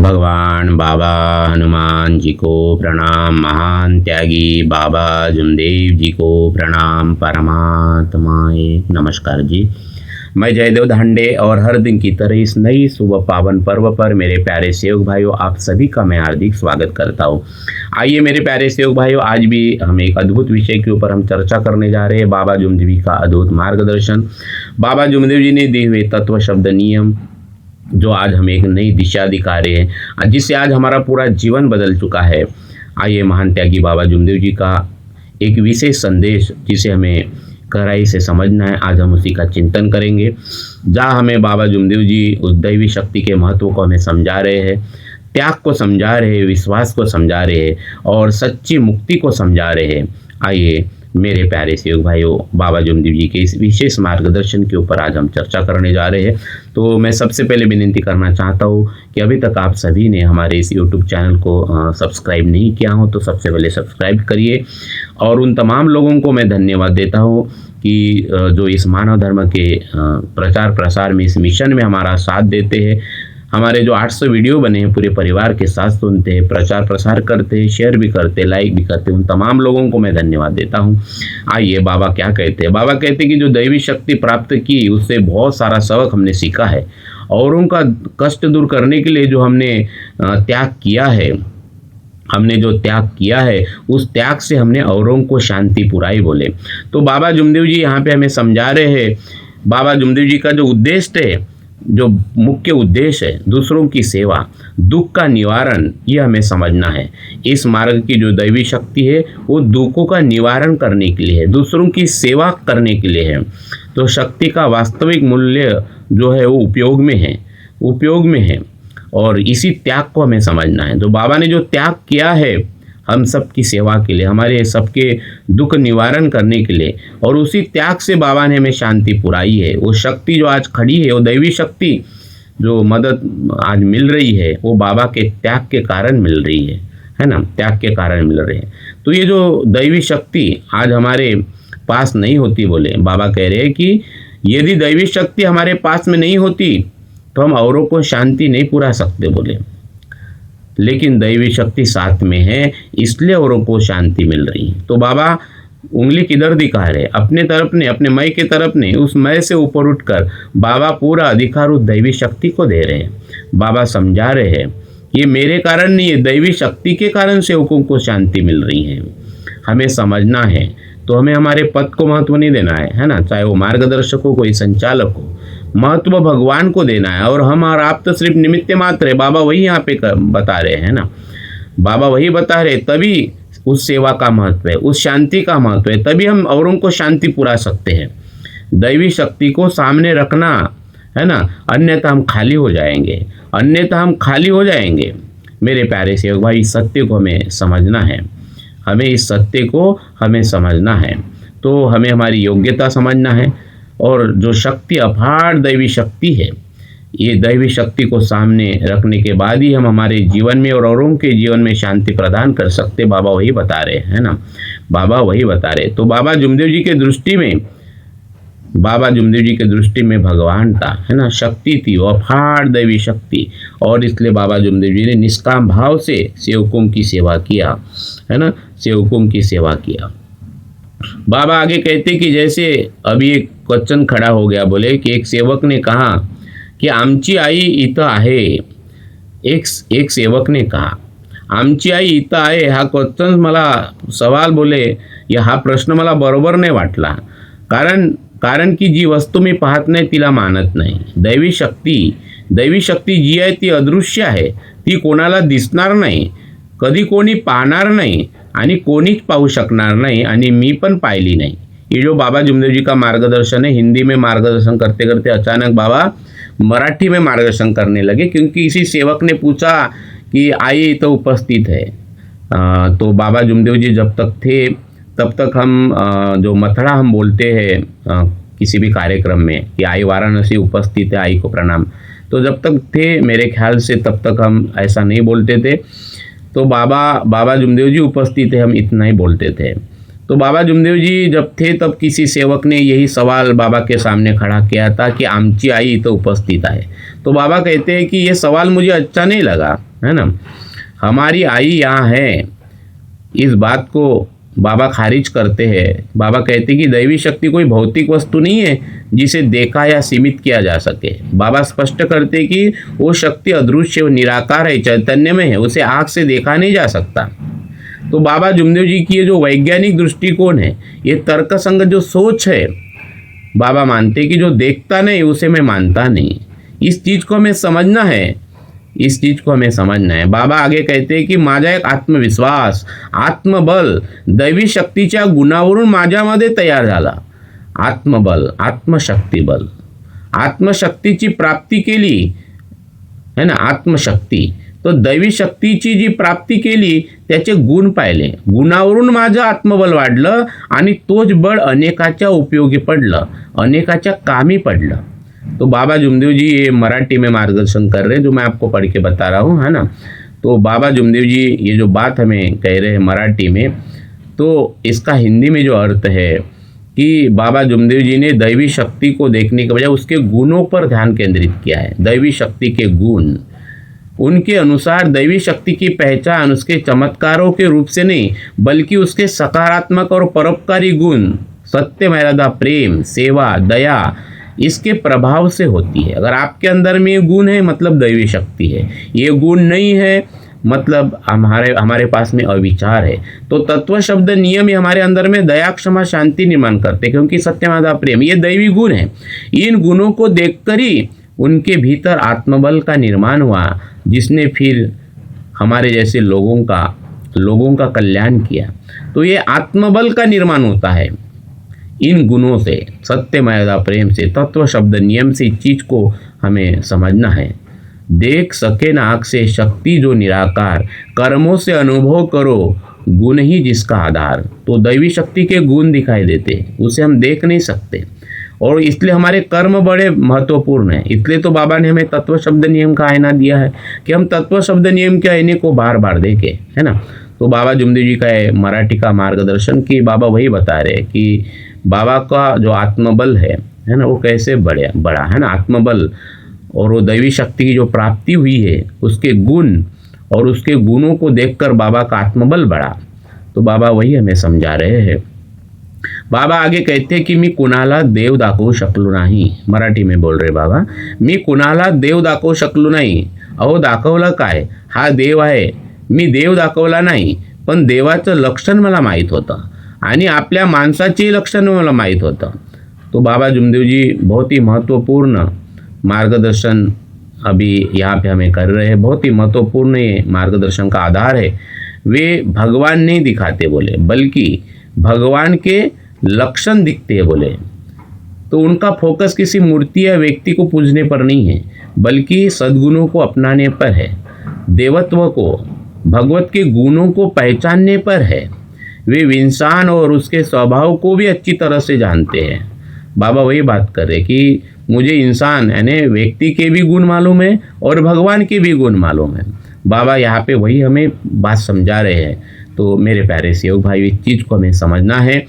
भगवान बाबा हनुमान जी को प्रणाम। महान त्यागी बाबा जुमदेव जी को प्रणाम। परमात्माए नमस्कार जी। मैं जयदेव धांडे और हर दिन की तरह इस नई सुबह पावन पर्व पर मेरे प्यारे सेवक भाइयों, आप सभी का मैं हार्दिक स्वागत करता हूँ। आइए मेरे प्यारे सेवक भाइयों, आज भी हम एक अद्भुत विषय के ऊपर हम चर्चा करने जा रहे हैं। बाबा जुमदेव जी का अद्भुत मार्गदर्शन। बाबा जुमदेव जी ने दिए हुए तत्व शब्द नियम जो आज हमें एक नई दिशा दिखा रहे हैं, जिससे आज हमारा पूरा जीवन बदल चुका है। आइए महान त्यागी बाबा जुमदेव जी का एक विशेष संदेश जिसे हमें गहराई से समझना है, आज हम उसी का चिंतन करेंगे। जहाँ हमें बाबा जुमदेव जी उस दैवी शक्ति के महत्व को हमें समझा रहे हैं, त्याग को समझा रहे हैं, विश्वास को समझा रहे हैं और सच्ची मुक्ति को समझा रहे हैं। आइए मेरे प्यारे सेवक भाइयों, बाबा जुमदेव जी के इस विशेष मार्गदर्शन के ऊपर आज हम चर्चा करने जा रहे हैं। तो मैं सबसे पहले विनती करना चाहता हूँ कि अभी तक आप सभी ने हमारे इस YouTube चैनल को सब्सक्राइब नहीं किया हो तो सबसे पहले सब्सक्राइब करिए। और उन तमाम लोगों को मैं धन्यवाद देता हूँ कि जो इस मानव धर्म के प्रचार प्रसार में, इस मिशन में हमारा साथ देते हैं। हमारे जो 800 वीडियो बने हैं पूरे परिवार के साथ सुनते हैं, प्रचार प्रसार करते हैं, शेयर भी करते, लाइक भी करते, उन तमाम लोगों को मैं धन्यवाद देता हूं। आइए बाबा क्या कहते हैं। बाबा कहते हैं कि जो दैवी शक्ति प्राप्त की उससे बहुत सारा सबक हमने सीखा है। औरों का कष्ट दूर करने के लिए जो हमने त्याग किया है, हमने जो त्याग किया है उस त्याग से हमने औरों को शांति पुराई बोले। तो बाबा जुमदेव जी यहाँ पे हमें समझा रहे हैं। बाबा जुमदेव जी का जो उद्देश्य है, जो मुख्य उद्देश्य है, दूसरों की सेवा, दुख का निवारण, ये हमें समझना है। इस मार्ग की जो दैवी शक्ति है वो दुखों का निवारण करने के लिए है, दूसरों की सेवा करने के लिए है। तो शक्ति का वास्तविक मूल्य जो है वो उपयोग में है और इसी त्याग को हमें समझना है। तो बाबा ने जो त्याग किया है हम सबकी सेवा के लिए, हमारे सबके दुख निवारण करने के लिए, और उसी त्याग से बाबा ने हमें शांति पुराई है। वो शक्ति जो आज खड़ी है, वो दैवी शक्ति जो मदद आज मिल रही है, वो बाबा के त्याग के कारण मिल रही है ना, त्याग के कारण मिल रही है। तो ये जो दैवी शक्ति आज हमारे पास नहीं होती, बोले बाबा कह रहे हैं कि यदि दैवी शक्ति हमारे पास में नहीं होती तो हम औरों को शांति नहीं पुरा सकते बोले, लेकिन दैवी शक्ति साथ में है इसलिए औरों को शांति मिल रही है। तो बाबा उंगली किधर दिखा रहे, अपने तरफ ने, अपने मय के तरफ ने, उस मय से ऊपर उठकर बाबा पूरा अधिकार उस दैवी शक्ति को दे रहे हैं। बाबा समझा रहे हैं ये मेरे कारण नहीं है, दैवी शक्ति के कारण सेवकों को शांति मिल रही है। हमें समझना है। तो हमें हमारे पद को महत्व नहीं देना है ना, चाहे वो मार्गदर्शक हो, कोई संचालक हो, महत्व भगवान को देना है। और हम और आप तो सिर्फ निमित्त मात्र है। बाबा वही यहाँ पे बता रहे हैं ना, बाबा वही बता रहे, तभी उस सेवा का महत्व है, उस शांति का महत्व है, तभी हम औरों को शांति पुरा सकते हैं। दैवी शक्ति को सामने रखना है ना, अन्यथा हम खाली हो जाएंगे। मेरे प्यारे सेवक भाई, इस सत्य को हमें समझना है, हमें समझना है। तो हमें हमारी योग्यता समझना है और जो शक्ति अपार दैवी शक्ति है, ये दैवी शक्ति को सामने रखने के बाद ही हम हमारे जीवन में और औरों के जीवन में शांति प्रदान कर सकते। बाबा वही बता रहे हैं ना, बाबा वही बता रहे। तो बाबा जुमदेव जी के दृष्टि में भगवान था, है ना, शक्ति थी, वो अपार दैवी शक्ति। और इसलिए बाबा जुमदेव जी ने निष्काम भाव से सेवकों की सेवा किया, है ना, सेवकों की सेवा किया। बाबा आगे कहते कि जैसे अभी एक क्वेश्चन खड़ा हो गया, बोले कि एक सेवक ने कहा कि आमची आई इथं आहे। एक सेवक ने कहा आमची आई इथं आहे। हा क्वेश्चन मला सवाल बोले या हा प्रश्न मला बरोबर नाही वाटला, कारण की जी वस्तू मी पाहत नाही तिला मानत नाही। दैवी शक्ती जी आहे ती अदृश्य आहे, ती कोणाला दिसणार नाही, कधी कोणी पाहणार नाही आणि कोणीच पाहू शकणार नाही आणि मी पण पाहिली नाही। ये जो बाबा जुमदेव जी का मार्गदर्शन है, हिंदी में मार्गदर्शन करते करते अचानक बाबा मराठी में मार्गदर्शन करने लगे, क्योंकि इसी सेवक ने पूछा कि आई तो उपस्थित है। तो बाबा जुमदेव जी जब तक थे तब तक हम जो मथड़ा हम बोलते हैं किसी भी कार्यक्रम में कि आई वाराणसी उपस्थित है, आई को प्रणाम, तो जब तक थे मेरे ख्याल से तब तक हम ऐसा नहीं बोलते थे। तो बाबा जुमदेव जी उपस्थित है, हम इतना ही बोलते थे। तो बाबा जुमदेव जी जब थे तब किसी सेवक ने यही सवाल बाबा के सामने खड़ा किया था कि आमची आई इथं उपस्थित आहे। तो बाबा कहते हैं कि ये सवाल मुझे अच्छा नहीं लगा, है ना, हमारी आई यहाँ है, इस बात को बाबा खारिज करते हैं। बाबा कहते हैं कि दैवी शक्ति कोई भौतिक वस्तु नहीं है जिसे देखा या सीमित किया जा सके। बाबा स्पष्ट करते हैं कि वो शक्ति अदृश्य व निराकार है, चैतन्य में है, उसे आँख से देखा नहीं जा सकता। तो बाबा जुमदेव जी की ये जो वैज्ञानिक दृष्टिकोण है, ये तर्कसंगत जो सोच है, बाबा मानते कि जो देखता नहीं उसे मैं मानता नहीं। इस चीज़ को हमें समझना है, इस चीज़ को हमें समझना है। बाबा आगे कहते हैं की माझा एक आत्मविश्वास, आत्मबल दैवी शक्तीच्या गुणावरून माझ्यामध्ये तयार झाला। आत्मबल, आत्मशक्तिबल, आत्मशक्तीची प्राप्ती केली, है ना, आत्मशक्ती। तो दैवी शक्तीची जी प्राप्ती केली त्याचे गुण पाहिले, गुणावरून माझं आत्मबल वाढलं आणि तोच बळ अनेकाच्या उपयोगी पडलं, अनेकाच्या कामी पडलं। तो बाबा जुमदेव जी ये मराठी में मार्गदर्शन कर रहे हैं, जो मैं आपको पढ़ के बता रहा हूँ, है ना। तो बाबा जुमदेव जी ये जो बात हमें कह रहे हैं मराठी में, तो इसका हिंदी में जो अर्थ है कि बाबा जुमदेव जी ने दैवी शक्ति को देखने के बजाय उसके गुणों पर ध्यान केंद्रित किया है। दैवी शक्ति के गुण, उनके अनुसार दैवी शक्ति की पहचान उसके चमत्कारों के रूप से नहीं बल्कि उसके सकारात्मक और परोपकारी गुण, सत्य, मर्यादा, प्रेम, सेवा, दया, इसके प्रभाव से होती है। अगर आपके अंदर में ये गुण है मतलब दैवी शक्ति है, ये गुण नहीं है मतलब हमारे पास में अविचार है। तो तत्व शब्द नियम ही हमारे अंदर में दया, क्षमा, शांति निर्माण करते, क्योंकि सत्य, मर्यादा, प्रेम ये दैवी गुण है। इन गुणों को देखकर ही उनके भीतर आत्मबल का निर्माण हुआ, जिसने फिर हमारे जैसे लोगों का कल्याण किया। तो ये आत्मबल का निर्माण होता है इन गुणों से, सत्य, मर्यादा, प्रेम से, तत्व शब्द नियम से। इस चीज को हमें समझना है। देख सके ना आँख से शक्ति जो निराकार, कर्मों से अनुभव करो गुण ही जिसका आधार। तो दैवी शक्ति के गुण दिखाई देते, उसे हम देख नहीं सकते, और इसलिए हमारे कर्म बड़े महत्वपूर्ण हैं। इसलिए तो बाबा ने हमें तत्व शब्द नियम का आईना दिया है कि हम तत्व शब्द नियम के आईने को बार बार देखें, है ना। तो बाबा जुमदेव जी का है मराठी का मार्गदर्शन की बाबा वही बता रहे हैं कि बाबा का जो आत्मबल है ना, वो कैसे बड़ा है ना, आत्मबल और वो दैवी शक्ति की जो प्राप्ति हुई है, उसके गुण और उसके गुणों को देखकर बाबा का आत्मबल बढ़ा। तो बाबा वही हमें समझा रहे हैं। बाबा आगे कहते की मी कुणाला देव दाखवू शकलो नाही, मराठी में बोल रहे बाबा, मी कुणाला देव दाखवू शकलो नाही। अहो दाखवलं काय, हा देव आहे, मी देव दाखवला नाही, पण देवाचं लक्षण मला माहीत होतं आणि आपल्या माणसाची लक्षण मला माहीत होतं। तो बाबा जुमदेव जी बहुत ही महत्वपूर्ण मार्गदर्शन अभी यहाँ पे हमें कर रहे हैं। बहुत ही महत्वपूर्ण ये मार्गदर्शन का आधार है। वे भगवान नहीं दिखाते बोले, बल्कि भगवान के लक्षण दिखते हैं बोले। तो उनका फोकस किसी मूर्ति या व्यक्ति को पूजने पर नहीं है, बल्कि सद्गुणों को अपनाने पर है, देवत्व को, भगवत के गुणों को पहचानने पर है। वे इंसान और उसके स्वभाव को भी अच्छी तरह से जानते हैं। बाबा वही बात कर रहे कि मुझे इंसान यानी व्यक्ति के भी गुण मालूम है और भगवान के भी गुण मालूम है। बाबा यहाँ पे वही हमें बात समझा रहे हैं। तो मेरे प्यारे सेवक भाई, इस चीज़ को हमें समझना है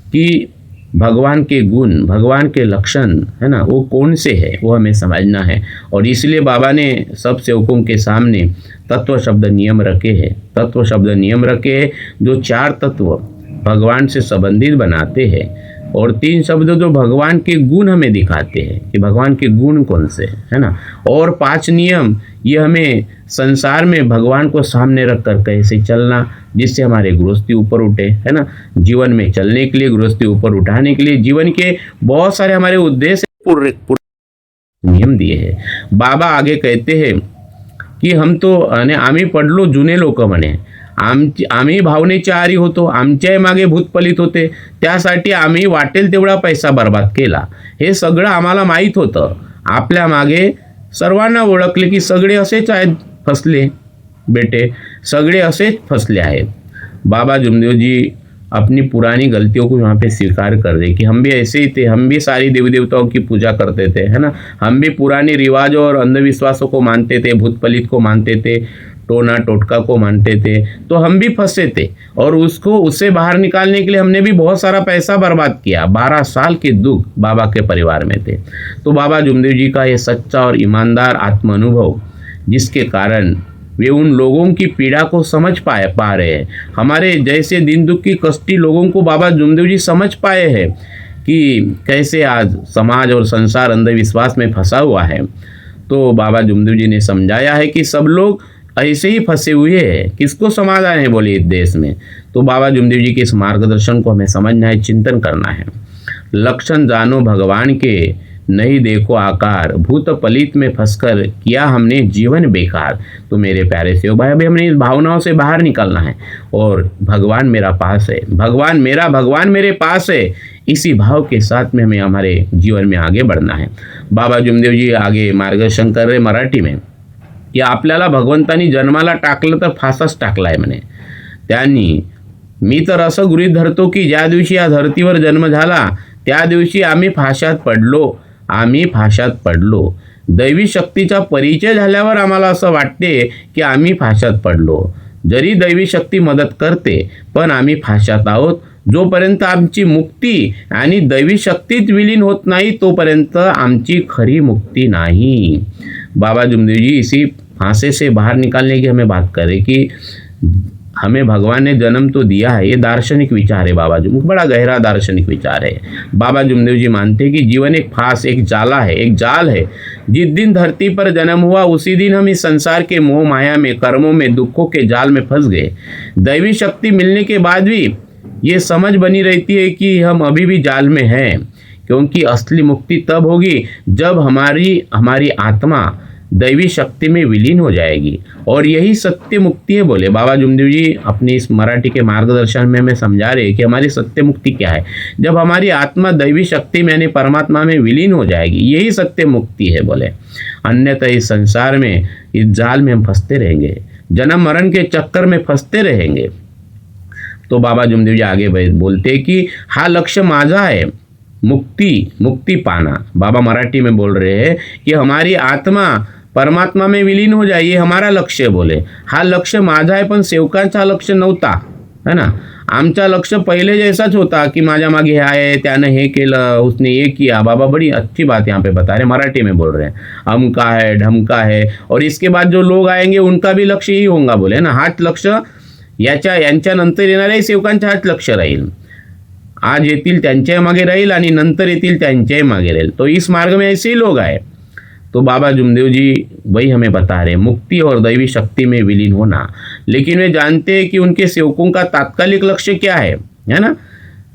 कि भगवान के गुण, भगवान के लक्षण, है ना, वो कौन से है, वो हमें समझना है। और इसलिए बाबा ने सब सेवकों के सामने तत्व शब्द नियम रखे हैं। तत्व शब्द नियम रखे हैं जो 4 तत्व भगवान से संबंधित बनाते हैं, और 3 शब्द जो भगवान के गुण हमें दिखाते हैं कि भगवान के गुण कौन से, है ना। और 5 नियम ये हमें संसार में भगवान को सामने रखकर कैसे चलना, जिससे हमारे गृहस्थी ऊपर उठे, है ना। जीवन में चलने के लिए, गृहस्थी ऊपर उठाने के लिए जीवन के बहुत सारे हमारे उद्देश्य पूरे नियम दिए हैं। बाबा आगे कहते हैं की हम तो आम्ही पडलो जुने लोक म्हणे, आम्ही भावनेचे आहारी होतो, आमच्याही मागे भूतफलित होते, त्यासाठी आम्ही वाटेल तेवढा पैसा बर्बाद केला। हे सगळं आम्हाला माहीत होतं। आपल्या मागे सर्वांना ओळखले की सगळे असेच आहेत फसले बेटे, सगळे असेच फसले आहेत। बाबा जुमदेव जी अपनी पुरानी गलतियों को यहाँ पे स्वीकार कर रहे कि हम भी ऐसे ही थे, हम भी सारी देवी देवताओं की पूजा करते थे, है ना। हम भी पुराने रिवाज और अंधविश्वासों को मानते थे, भूतफलित को मानते थे, टोना टोटका को मानते थे, तो हम भी फंसे थे और उससे बाहर निकालने के लिए हमने भी बहुत सारा पैसा बर्बाद किया। 12 साल के दुख बाबा के परिवार में थे। तो बाबा जुमदेव जी का ये सच्चा और ईमानदार आत्म अनुभव, जिसके कारण वे उन लोगों की पीड़ा को समझ पा रहे हैं। हमारे जैसे दिन दुख की कष्टी लोगों को बाबा जुमदेव जी समझ पाए हैं कि कैसे आज समाज और संसार अंधविश्वास में फंसा हुआ है। तो बाबा जुमदेव जी ने समझाया है कि सब लोग ऐसे ही फंसे हुए हैं, किसको समाधान है बोले इस देश में। तो बाबा जुमदेव जी के इस मार्गदर्शन को हमें समझना है, चिंतन करना है। लक्षण जानो भगवान के, नहीं देखो आकार, भूत पलित में फंसकर किया हमने जीवन बेकार। तो मेरे प्यारे से भाई, अभी हमने इस भावनाओं से बाहर निकलना है और भगवान मेरा पास है, भगवान मेरे पास है, इसी भाव के साथ में हमें हमारे जीवन में आगे बढ़ना है। बाबा जुमदेव जी आगे मार्गदर्शन कर रहे मराठी में की आपल्याला भगवंतानी जन्माला टाकलं तर फासाच टाकलाय म्हणे। त्यांनी मी तर असं गृहीत धरतो की ज्या दिवशी या धर्तीवर जन्म झाला त्या दिवशी आम्ही फाशात पडलो। दैवी शक्तीचा परिचय झाल्यावर आम्हाला असं वाटते की आम्ही फाशात पडलो। जरी दैवी शक्ती मदत करते पण आम्ही फाशात आहोत। जोपर्यंत आमची मुक्ती आणि दैवी शक्तीत विलीन होत नाही तोपर्यंत आमची खरी मुक्ती नहीं। बाबा जुमदेव जी इसी फांसे से बाहर निकालने की हमें बात करें कि हमें भगवान ने जन्म तो दिया है। ये दार्शनिक विचार है बाबा जुमदेव, बड़ा गहरा दार्शनिक विचार है। बाबा जुमदेव जी मानते हैं कि जीवन एक फांस, एक जाल है। जिस दिन धरती पर जन्म हुआ उसी दिन हम इस संसार के मोह माया में, कर्मों में, दुखों के जाल में फंस गए। दैवी शक्ति मिलने के बाद भी ये समझ बनी रहती है कि हम अभी भी जाल में हैं, क्योंकि असली मुक्ति तब होगी जब हमारी आत्मा दैवी शक्ति में विलीन हो जाएगी, और यही सत्य मुक्ति है बोले बाबा जुमदेव जी अपनी इस मराठी के मार्गदर्शन में हमें समझा रहे हैं कि हमारी सत्य मुक्ति क्या है। जब हमारी आत्मा दैवी शक्ति में यानी परमात्मा में विलीन हो जाएगी, यही सत्य मुक्ति है बोले। अन्यथा इस संसार में, इस जाल में हम फंसते रहेंगे, जन्म मरण के चक्कर में फंसते रहेंगे। तो बाबा जुमदेव जी आगे बोलते कि हा लक्ष्य माझा है, मुक्ति पाना। बाबा मराठी में बोल रहे हैं कि हमारी आत्मा परमात्मा में विलीन हो जाए, ये हमारा लक्ष्य बोले। हा लक्ष्य माझा आहे, पण सेवकांचा लक्ष्य नव्हता, है ना। आमचा लक्ष्य पहले जैसाच होता कि माझ्या मागे हे आहे, त्याने हे केलं, उसने ये किया। बाबा बड़ी अच्छी बात यहाँ पे बता रहे, मराठी में बोल रहे हैं। अमका है, ढमका है, और इसके बाद जो लोग आएंगे उनका भी लक्ष्य ही होगा बोले ना। हाच लक्ष्य यांच्या नंतर येणाऱ्या सेवकांचा हाच लक्ष्य राहील। आज येतील त्यांच्या मागे राहील आणि नंतर येतील त्यांच्याही मागे राहील। तो इस मार्ग में ऐसे ही लोग आए। तो बाबा जुमदेव जी वही हमें बता रहे, मुक्ति और दैवी शक्ति में विलीन होना। लेकिन वे जानते हैं कि उनके सेवकों का तात्कालिक लक्ष्य क्या है ना।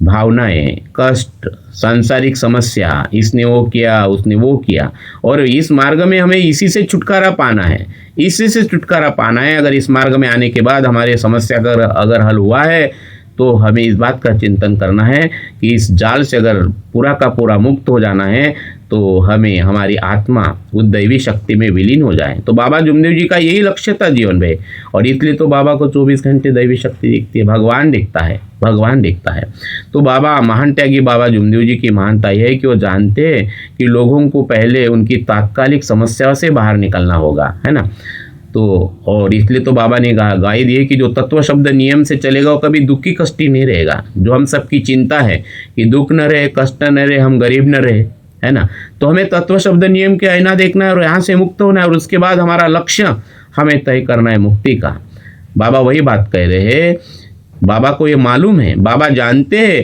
भावनाएं, कष्ट, सांसारिक समस्या, इसने वो किया, उसने वो किया, और इस मार्ग में हमें इसी से छुटकारा पाना है, इसी से छुटकारा पाना है। अगर इस मार्ग में आने के बाद हमारे समस्या अगर हल हुआ है तो हमें इस बात का चिंतन करना है कि इस जाल से अगर पूरा का पूरा मुक्त हो जाना है तो हमें हमारी आत्मा उस दैवी शक्ति में विलीन हो जाए। तो बाबा जुमदेव जी का यही लक्ष्य था जीवन में, और इसलिए तो बाबा को 24 घंटे दैवी शक्ति दिखती है, भगवान दिखता है। तो बाबा महान त्यागी बाबा जुमदेव जी की महानता यह है कि वो जानते हैं कि लोगों को पहले उनकी तात्कालिक समस्या से बाहर निकलना होगा, है ना। तो और इसलिए तो बाबा ने गाई दी है कि जो तत्व शब्द नियम से चलेगा वो कभी दुखी कष्टी नहीं रहेगा। जो हम सबकी चिंता है कि दुख न रहे, कष्ट न रहे, हम गरीब न रहे, है ना। तो हमें तत्व शब्द नियम के आईना देखना है और यहाँ से मुक्त होना है, और उसके बाद हमारा लक्ष्य हमें तय करना है मुक्ति का। बाबा वही बात कह रहे हैं। बाबा को ये मालूम है, बाबा जानते हैं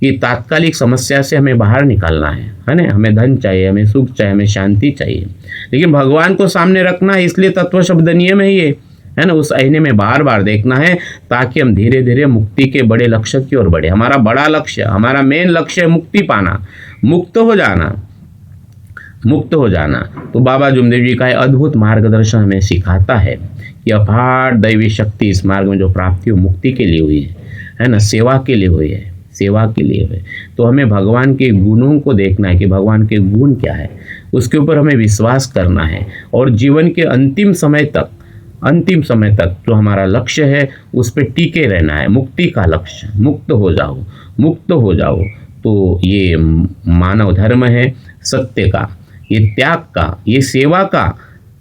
कि तात्कालिक समस्या से हमें बाहर निकालना है ना। हमें धन चाहिए, हमें सुख चाहिए, हमें शांति चाहिए, लेकिन भगवान को सामने रखना है। इसलिए तत्व शब्द नियम है ये, है ना। उस आईने में बार बार देखना है ताकि हम धीरे धीरे मुक्ति के बड़े लक्ष्य की ओर बढ़े। हमारा बड़ा लक्ष्य, हमारा मेन लक्ष्य है मुक्ति पाना, मुक्त हो जाना। तो बाबा जुमदेव जी का अद्भुत मार्गदर्शन हमें सिखाता है कि अपार दैवी शक्ति इस मार्ग में जो प्राप्ति हो मुक्ति के लिए हुई है ना, सेवा के लिए हुई है। तो हमें भगवान के गुणों को देखना है कि भगवान के गुण क्या है, उसके ऊपर हमें विश्वास करना है, और जीवन के अंतिम समय तक जो हमारा लक्ष्य है उस पर टिके रहना है। मुक्ति का लक्ष्य, मुक्त हो जाओ। तो ये मानव धर्म है, सत्य का, ये त्याग का, ये सेवा का,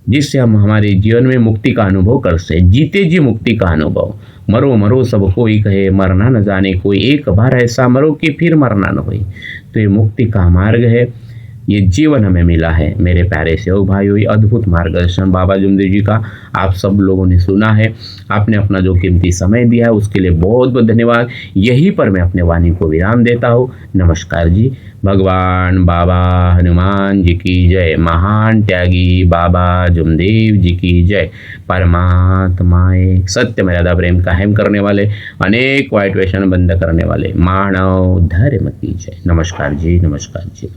जिससे हम हमारे जीवन में मुक्ति का अनुभव कर सके। जीते जी मुक्ति का अनुभव। मरो मरो सब कोई कहे, मरना न जाने कोई, एक बार ऐसा मरो कि फिर मरना न होई। तो ये मुक्ति का मार्ग है, ये जीवन हमें मिला है। मेरे प्यारे सेवक भाइयों, ये अद्भुत मार्गदर्शन बाबा जुमदेव जी का आप सब लोगों ने सुना है। आपने अपना जो कीमती समय दिया है उसके लिए बहुत बहुत धन्यवाद। यहीं पर मैं अपने वाणी को विराम देता हूँ। नमस्कार जी। भगवान बाबा हनुमान जी की जय। महान त्यागी बाबा जुमदेव जी की जय। परमात्माए सत्य मर्यादा प्रेम कायम करने वाले, अनेक वाइट व्यसन बंद करने वाले मानव धर्म की जय। नमस्कार जी, नमस्कार जी।